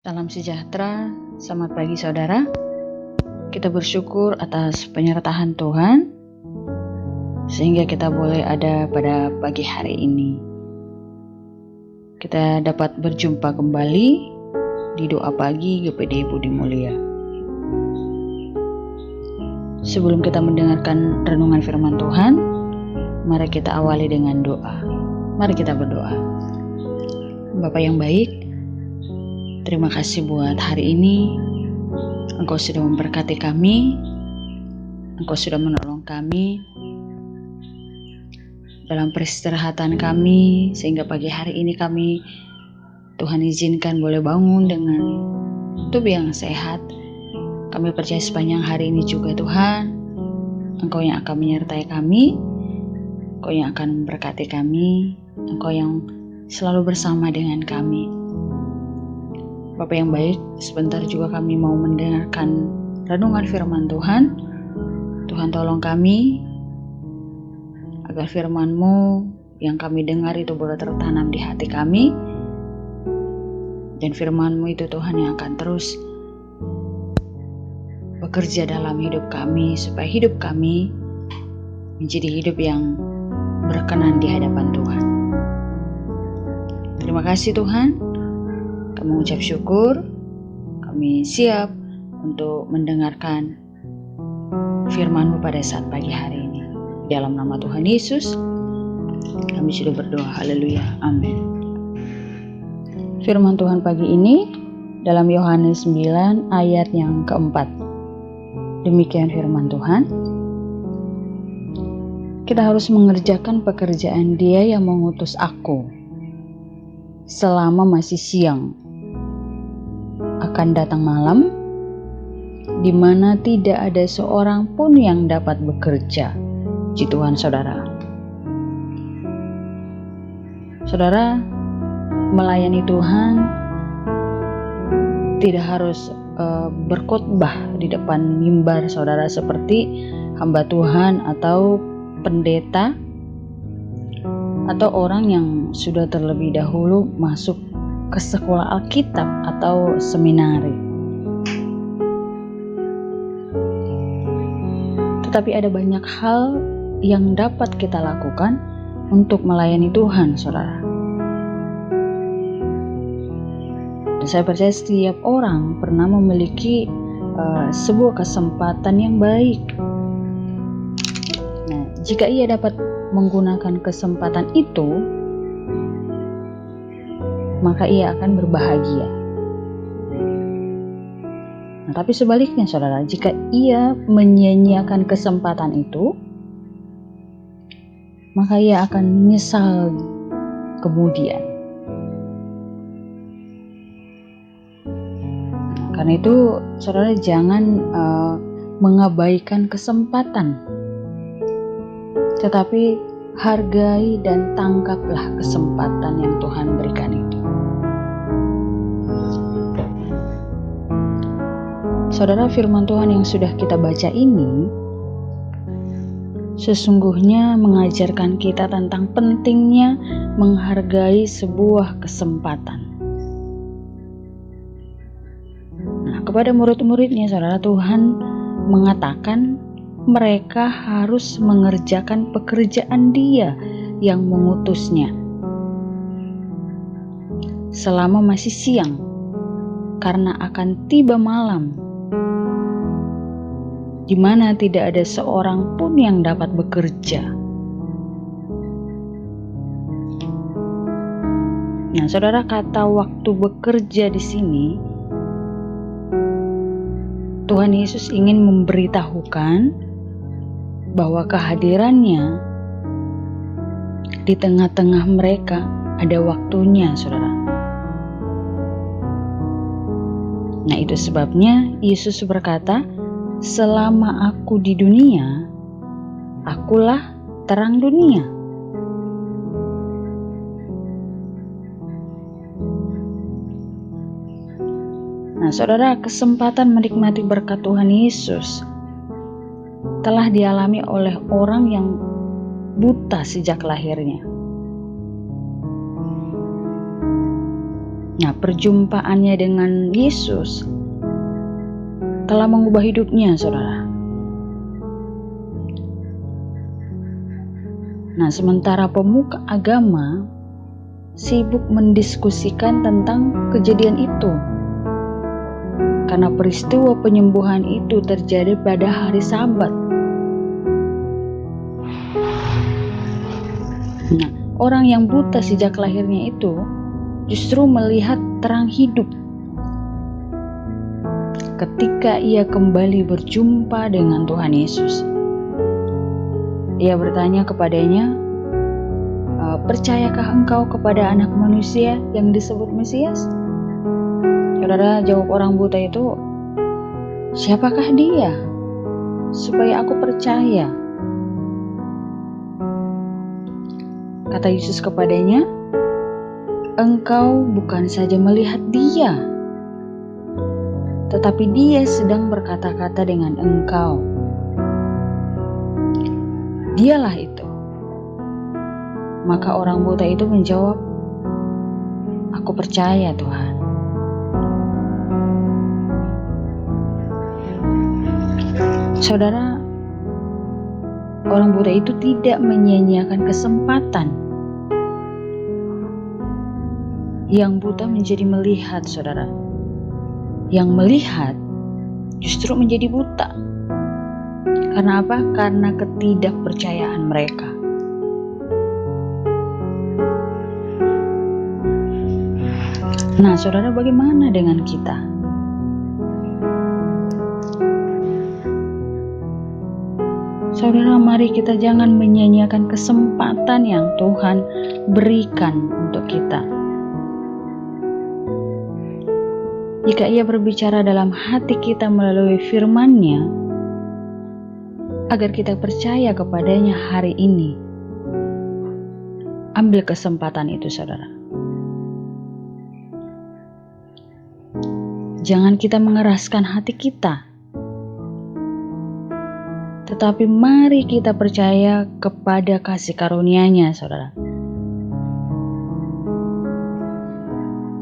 Salam sejahtera, selamat pagi saudara. Kita bersyukur atas penyertaan Tuhan sehingga kita boleh ada pada pagi hari ini. Kita dapat berjumpa kembali di doa pagi GPD Budi Mulia. Sebelum kita mendengarkan renungan firman Tuhan, mari kita awali dengan doa. Mari kita berdoa. Bapa yang baik, terima kasih buat hari ini. Engkau sudah memberkati kami. Engkau sudah menolong kami dalam peristirahatan kami, sehingga pagi hari ini kami, Tuhan izinkan boleh bangun dengan tubuh yang sehat. Kami percaya sepanjang hari ini juga Tuhan, Engkau yang akan menyertai kami, Engkau yang akan memberkati kami, Engkau yang selalu bersama dengan kami. Bapak yang baik, sebentar juga kami mau mendengarkan renungan firman Tuhan. Tuhan tolong kami, agar firman-Mu yang kami dengar itu boleh tertanam di hati kami. Dan firman-Mu itu Tuhan yang akan terus bekerja dalam hidup kami, supaya hidup kami menjadi hidup yang berkenan di hadapan Tuhan. Terima kasih Tuhan. Kami mengucap syukur, kami siap untuk mendengarkan firman-Mu pada saat pagi hari ini. Dalam nama Tuhan Yesus, kami sudah berdoa. Haleluya. Amin. Firman Tuhan pagi ini dalam Yohanes 9 ayat yang keempat. Demikian firman Tuhan. Kita harus mengerjakan pekerjaan Dia yang mengutus aku selama masih siang. Akan datang malam, di mana tidak ada seorang pun yang dapat bekerja. Puji Tuhan saudara. Saudara, melayani Tuhan tidak harus berkhotbah di depan mimbar saudara seperti hamba Tuhan atau pendeta atau orang yang sudah terlebih dahulu masuk ke sekolah Alkitab atau seminari. Tetapi ada banyak hal yang dapat kita lakukan untuk melayani Tuhan, saudara. Dan saya percaya setiap orang pernah memiliki sebuah kesempatan yang baik. Nah, jika ia dapat menggunakan kesempatan itu, maka ia akan berbahagia. Nah, tapi sebaliknya saudara, jika ia menyia-nyiakan kesempatan itu, maka ia akan menyesal kemudian. Karena itu saudara jangan mengabaikan kesempatan, tetapi hargai dan tangkaplah kesempatan yang Tuhan berikan itu. Saudara, firman Tuhan yang sudah kita baca ini sesungguhnya mengajarkan kita tentang pentingnya menghargai sebuah kesempatan. Nah, kepada murid-muridnya, saudara, Tuhan mengatakan mereka harus mengerjakan pekerjaan Dia yang mengutusnya selama masih siang, karena akan tiba malam di mana tidak ada seorang pun yang dapat bekerja. Nah, saudara, kata waktu bekerja di sini, Tuhan Yesus ingin memberitahukan bahwa kehadirannya di tengah-tengah mereka ada waktunya, saudara. Nah, itu sebabnya Yesus berkata, selama aku di dunia, akulah terang dunia. Nah, saudara, kesempatan menikmati berkat Tuhan Yesus telah dialami oleh orang yang buta sejak lahirnya. Nah, perjumpaannya dengan Yesus telah mengubah hidupnya, saudara. Nah, sementara pemuka agama sibuk mendiskusikan tentang kejadian itu, karena peristiwa penyembuhan itu terjadi pada hari Sabat. Nah, orang yang buta sejak lahirnya itu justru melihat terang hidup ketika ia kembali berjumpa dengan Tuhan Yesus. Ia bertanya kepadanya, "Percayakah engkau kepada anak manusia yang disebut Mesias?" Saudara, jawab orang buta itu, "Siapakah dia? Supaya aku percaya." Kata Yesus kepadanya, "Engkau bukan saja melihat dia, tetapi dia sedang berkata-kata dengan engkau. Dialah itu." Maka orang buta itu menjawab, "Aku percaya, Tuhan." Saudara, orang buta itu tidak menyia-nyiakan kesempatan. Yang buta menjadi melihat, saudara. Yang melihat justru menjadi buta. Karena apa? Karena ketidakpercayaan mereka. Nah, saudara, bagaimana dengan kita? Saudara, mari kita jangan menyia-nyiakan kesempatan yang Tuhan berikan untuk kita. Jika Ia berbicara dalam hati kita melalui firman-Nya, agar kita percaya kepadanya hari ini, ambil kesempatan itu, saudara. Jangan kita mengeraskan hati kita, tetapi mari kita percaya kepada kasih karunia-Nya, saudara.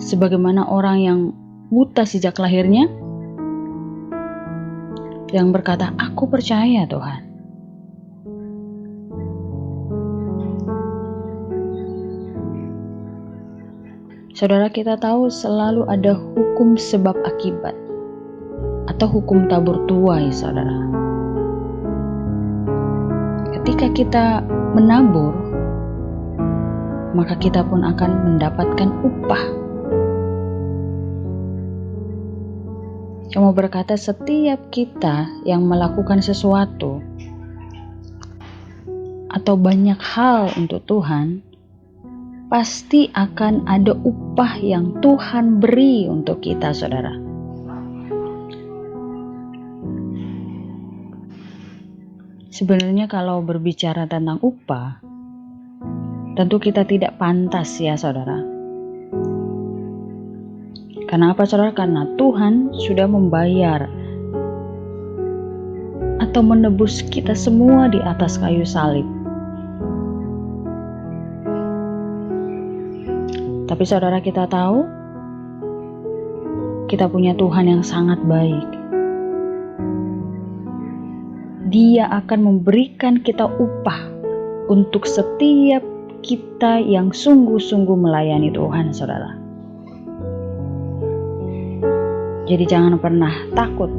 Sebagaimana orang yang buta sejak lahirnya, yang berkata, "Aku percaya, Tuhan." Saudara, kita tahu selalu ada hukum sebab akibat atau hukum tabur tuai, saudara. Ketika kita menabur, maka kita pun akan mendapatkan upah. Cuma berkata, setiap kita yang melakukan sesuatu atau banyak hal untuk Tuhan, pasti akan ada upah yang Tuhan beri untuk kita, saudara. Sebenarnya kalau berbicara tentang upah, tentu kita tidak pantas ya, saudara. Kenapa, saudara? Karena Tuhan sudah membayar atau menebus kita semua di atas kayu salib. Tapi saudara, kita tahu kita punya Tuhan yang sangat baik. Dia akan memberikan kita upah untuk setiap kita yang sungguh-sungguh melayani Tuhan, saudara. Jadi jangan pernah takut.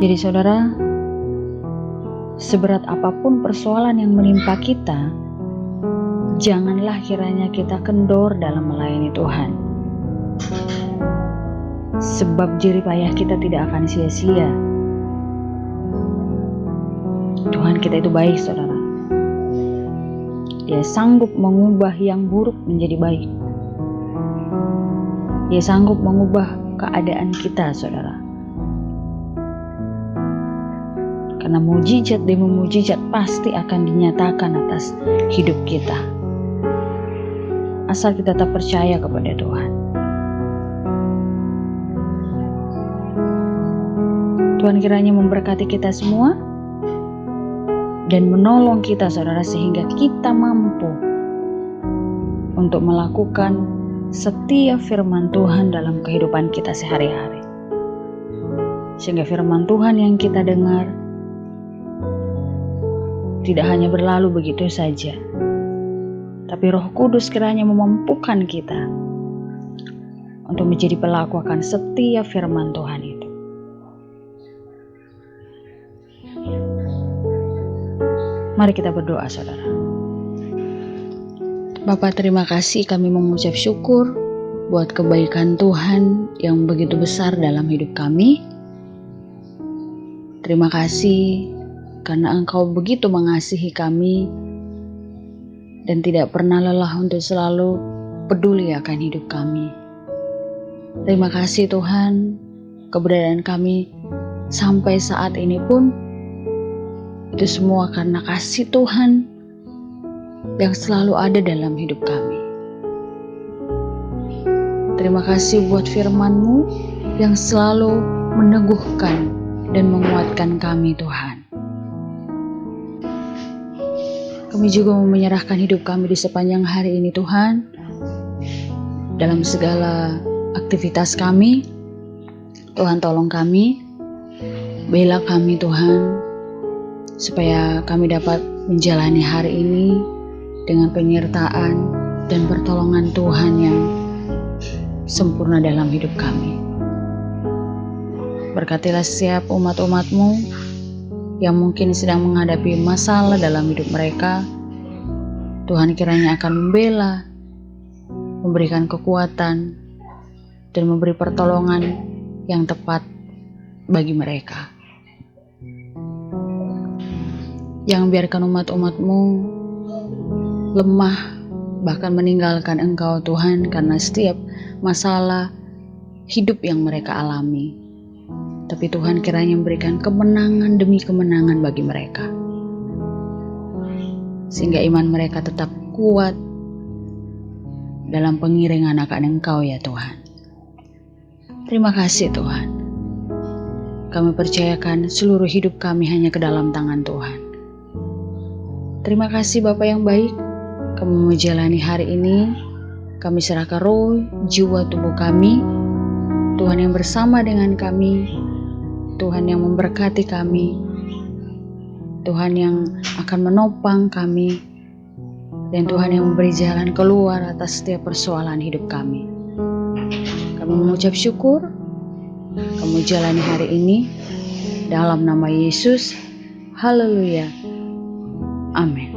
Jadi saudara, seberat apapun persoalan yang menimpa kita, janganlah kiranya kita kendor dalam melayani Tuhan. Sebab jerih payah kita tidak akan sia-sia. Tuhan kita itu baik, saudara. Dia sanggup mengubah yang buruk menjadi baik. Dia sanggup mengubah keadaan kita, saudara. Karena mujizat demi mujizat pasti akan dinyatakan atas hidup kita. Asal kita tetap percaya kepada Tuhan. Tuhan kiranya memberkati kita semua dan menolong kita, saudara, sehingga kita mampu untuk melakukan setiap firman Tuhan dalam kehidupan kita sehari-hari. Sehingga firman Tuhan yang kita dengar tidak hanya berlalu begitu saja, tapi Roh Kudus kiranya memampukan kita untuk menjadi pelaku akan setiap firman Tuhan itu. Mari kita berdoa, saudara. Bapa, terima kasih, kami mengucap syukur buat kebaikan Tuhan yang begitu besar dalam hidup kami. Terima kasih karena Engkau begitu mengasihi kami dan tidak pernah lelah untuk selalu peduli akan hidup kami. Terima kasih Tuhan, keberadaan kami sampai saat ini pun itu semua karena kasih Tuhan yang selalu ada dalam hidup kami. Terima kasih buat firman-Mu yang selalu meneguhkan dan menguatkan kami, Tuhan. Kami juga mau menyerahkan hidup kami di sepanjang hari ini, Tuhan. Dalam segala aktivitas kami, Tuhan tolong kami, bela kami Tuhan, supaya kami dapat menjalani hari ini dengan penyertaan dan pertolongan Tuhan yang sempurna dalam hidup kami. Berkatilah setiap umat-umat-Mu yang mungkin sedang menghadapi masalah dalam hidup mereka. Tuhan kiranya akan membela, memberikan kekuatan, dan memberi pertolongan yang tepat bagi mereka. Jangan biarkan umat-umat-Mu lemah, bahkan meninggalkan Engkau Tuhan karena setiap masalah hidup yang mereka alami. Tapi Tuhan kiranya memberikan kemenangan demi kemenangan bagi mereka, sehingga iman mereka tetap kuat dalam pengiringan akan Engkau ya Tuhan. Terima kasih Tuhan. Kami percayakan seluruh hidup kami hanya ke dalam tangan Tuhan. Terima kasih Bapa yang baik. Kami menjalani hari ini, kami serahkan roh, jiwa, tubuh kami. Tuhan yang bersama dengan kami, Tuhan yang memberkati kami, Tuhan yang akan menopang kami, dan Tuhan yang memberi jalan keluar atas setiap persoalan hidup kami. Kami mengucap syukur, kami jalani hari ini, dalam nama Yesus. Haleluya. Amin.